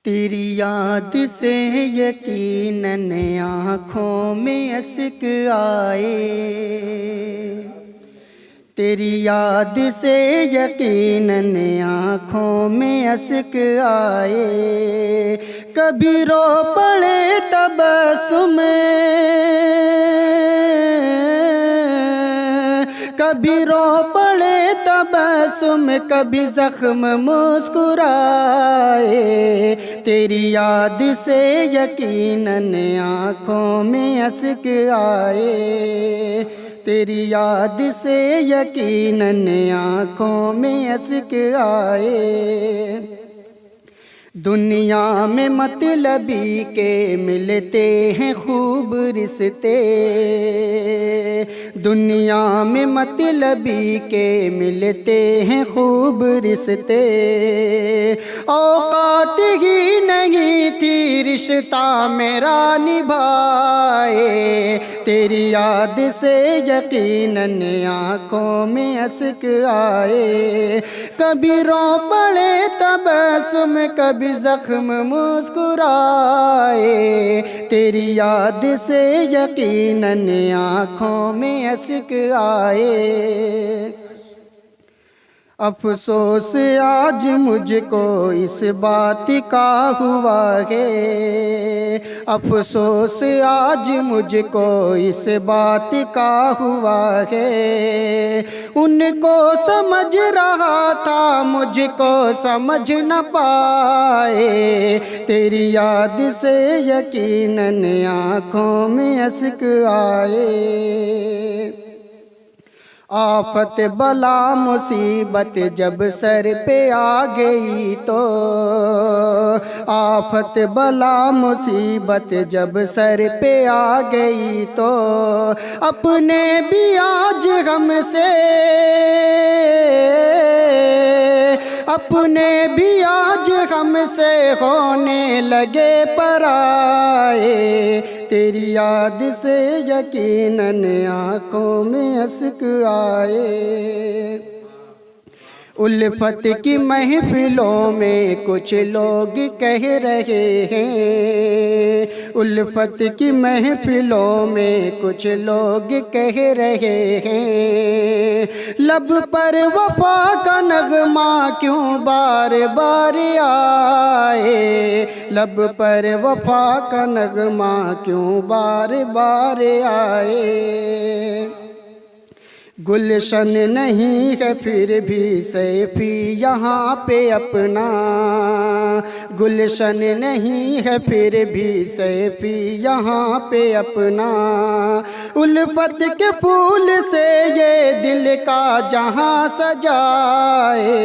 تیری یاد سے یقیناً آنکھوں میں اشک آئے، تیری یاد سے یقیناً آنکھوں میں اشک آئے، کبھی رو پڑے تبسم، کبھی رو پڑے تبسم، کبھی زخم مسکرائے، تیری یاد سے یقیناً آنکھوں میں اشک آئے، تیری یاد سے یقیناً آنکھوں میں اشک آئے۔ دنیا میں مطلبی کے ملتے ہیں خوب رشتے، دنیا میں مطلبی کے ملتے ہیں خوب رشتے، اوقات ہی نہیں تھی رشتہ میرا نبھائے، تیری یاد سے یقیناً آنکھوں میں اشک آئے، کبھی رو پڑے تبسم، کبھی زخم مسکرائے، تیری یاد سے یقیناً آنکھوں میں اشک آئے۔ افسوس آج مجھ کو اس بات کا ہوا ہے، افسوس آج مجھ کو اس بات کا ہوا ہے، ان کو سمجھ رہا تھا مجھ کو سمجھ نہ پائے، تیری یاد سے یقیناً آنکھوں میں اشک آئے۔ آفت بلا مصیبت جب سر پہ آ گئی تو، آفت بلا مصیبت جب سر پہ آ گئی تو، اپنے بھی آج ہم سے، اپنے بھی آج ہم سے ہونے لگے پرائے، تیری یاد سے یقیناً آنکھوں میں اشک آئے۔ الفت کی محفلوں میں کچھ لوگ کہہ رہے ہیں، الفت کی محفلوں میں کچھ لوگ کہہ رہے ہیں، لب پر وفا کا نغمہ کیوں بار بار آئے، لب پر وفا کا نغمہ کیوں بار بار آئے۔ گلشن نہیں ہے پھر بھی سیفی یہاں پہ اپنا، گلشن نہیں ہے پھر بھی سیفی یہاں پہ اپنا، الفت کے پھول سے یہ دل کا جہاں سجائے،